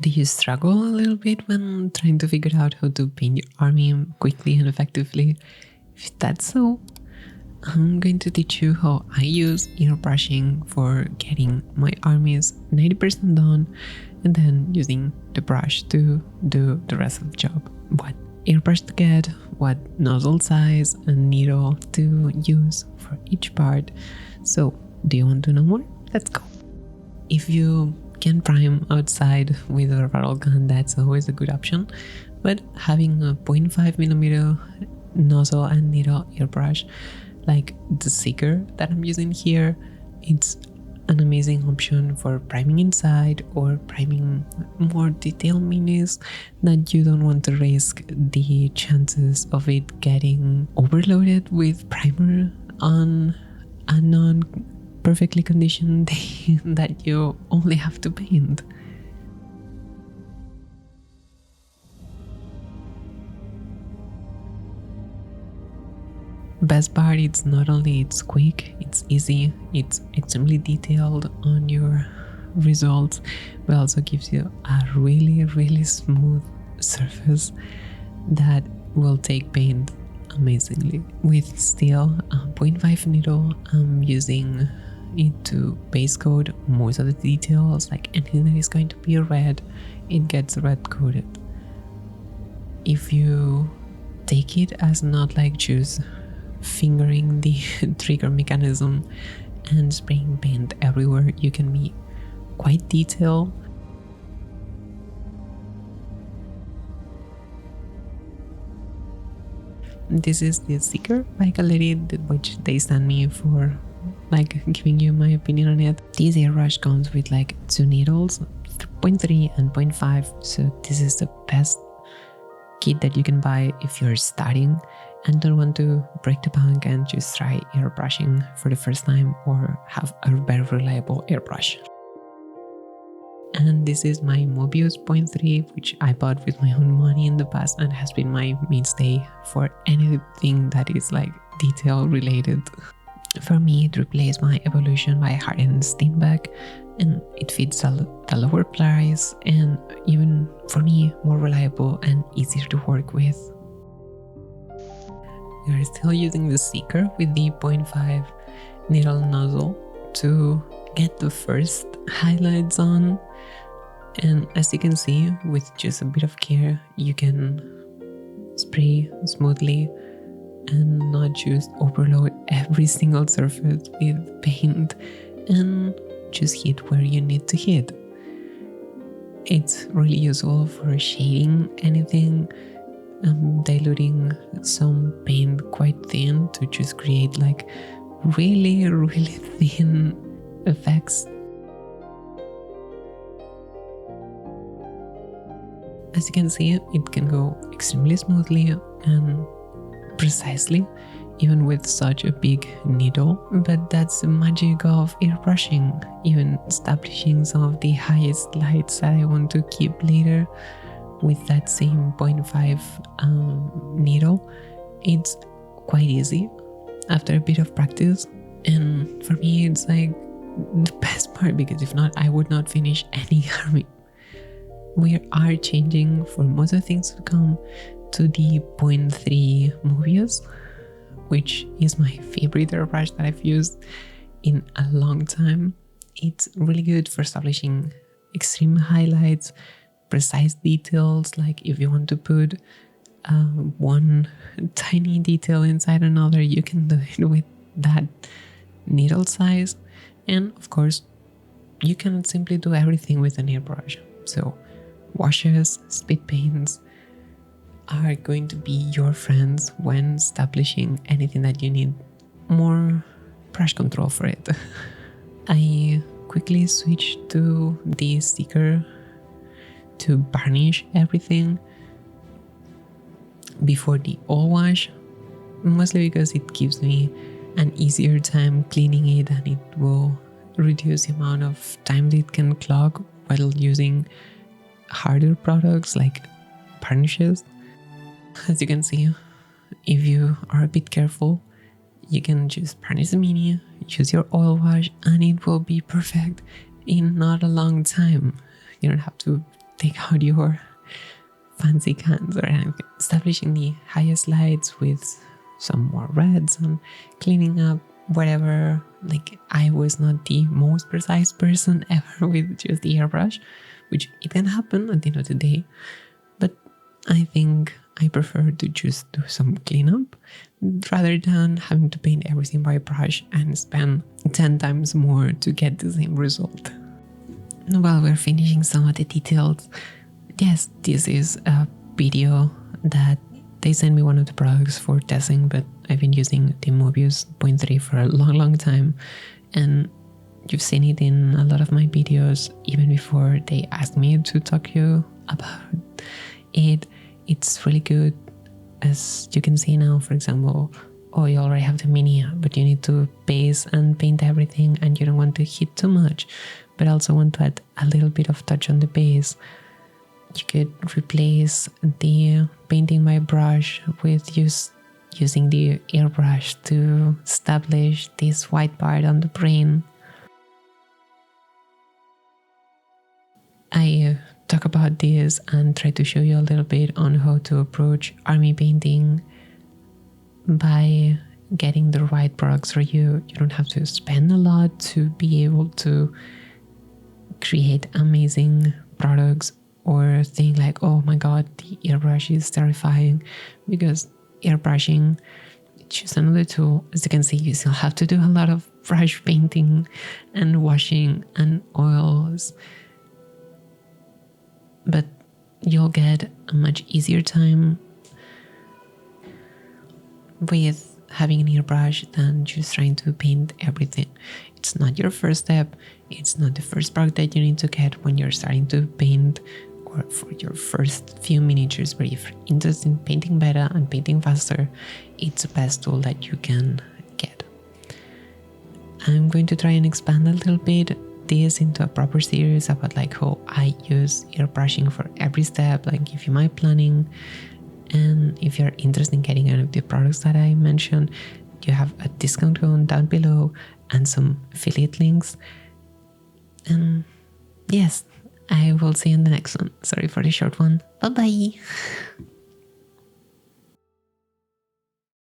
Do you struggle a little bit when trying to figure out how to paint your army quickly and effectively? If that's so, I'm going to teach you how I use airbrushing for getting my armies 90% done and then using the brush to do the rest of the job. What airbrush to get, what nozzle size and needle to use for each part. So, do you want to know more? Let's go. If you can prime outside with a rattle gun, that's always a good option, but having a 0.5mm nozzle and needle airbrush like the Seeker that I'm using here, it's an amazing option for priming inside or priming more detailed minis that you don't want to risk the chances of it getting overloaded with primer on a non-perfectly conditioned day that you only have to paint. Best part, it's not only it's quick, it's easy, it's extremely detailed on your results, but also gives you a really smooth surface that will take paint amazingly. With still a 0.5 needle, I'm using it to base coat most of the details, like anything that is going to be red, it gets red coated. If you take it as not like just fingering the trigger mechanism and spraying paint everywhere, you can be quite detailed. This is the Seeker by Galeri, which they sent me for like giving you my opinion on it. This airbrush comes with like 2 needles, 0.3 and 0.5, so this is the best kit that you can buy if you're starting and don't want to break the bank and just try airbrushing for the first time or have a very reliable airbrush. And this is my Mobius 0.3, which I bought with my own money in the past and has been my mainstay for anything that is like detail related. For me, it replaced my Evolution by Harden Steinbeck, and it fits the lower price and even for me more reliable and easier to work with. We are still using the Seeker with the 0.5 needle nozzle to get the first highlights on, and as you can see, with just a bit of care you can spray smoothly and not just overload every single surface with paint and just hit where you need to hit. It's really useful for shading anything. I'm diluting some paint quite thin to just create like really thin effects. As you can see, it can go extremely smoothly and precisely, even with such a big needle, but that's the magic of airbrushing. Even establishing some of the highest lights that I want to keep later with that same 0.5 needle, it's quite easy after a bit of practice. And for me, it's like the best part, because if not, I would not finish any army. We are changing for most of the things to come to the 0.3 Mobius, which is my favorite airbrush that I've used in a long time. It's really good for establishing extreme highlights, precise details, like if you want to put one tiny detail inside another, you can do it with that needle size. And of course, you can simply do everything with an airbrush. So washes, spit paints are going to be your friends when establishing anything that you need more brush control for it. I quickly switched to the Seeker to varnish everything before the oil wash, mostly because it gives me an easier time cleaning it and it will reduce the amount of time that it can clog while using harder products like varnishes. As you can see, if you are a bit careful, you can just varnish the mini, use your oil wash, and it will be perfect in not a long time. You don't have to take out your fancy cans or anything. Establishing the highest lights with some more reds and cleaning up whatever. Like, I was not the most precise person ever with just the airbrush, which it can happen at the end of the day, but I think I prefer to just do some cleanup rather than having to paint everything by brush and spend 10 times more to get the same result. While we're finishing some of the details, yes, this is a video that they sent me one of the products for testing, but I've been using the Mobius 0.3 for a long time, and you've seen it in a lot of my videos even before they asked me to talk to you about it. It's really good. As you can see now, for example, you already have the mini, but you need to base and paint everything, and you don't want to hit too much, but also want to add a little bit of touch on the base. You could replace the painting by brush with using the airbrush to establish this white part on the brain. I talk about this and try to show you a little bit on how to approach army painting by getting the right products for you. You don't have to spend a lot to be able to create amazing products, or think like, oh my god, the airbrush is terrifying, because airbrushing, it's just another tool. As you can see, you still have to do a lot of brush painting and washing and oils, but you'll get a much easier time with having an airbrush than just trying to paint everything. It's not your first step. It's not the first product that you need to get when you're starting to paint, or for your first few miniatures. But if you're interested in painting better and painting faster, it's the best tool that you can get. I'm going to try and expand a little bit this into a proper series about like how I use airbrushing for every step, like give you my planning. And if you're interested in getting any of the products that I mentioned, you have a discount code down below and some affiliate links. And yes, I will see you in the next one. Sorry for the short one. Bye bye.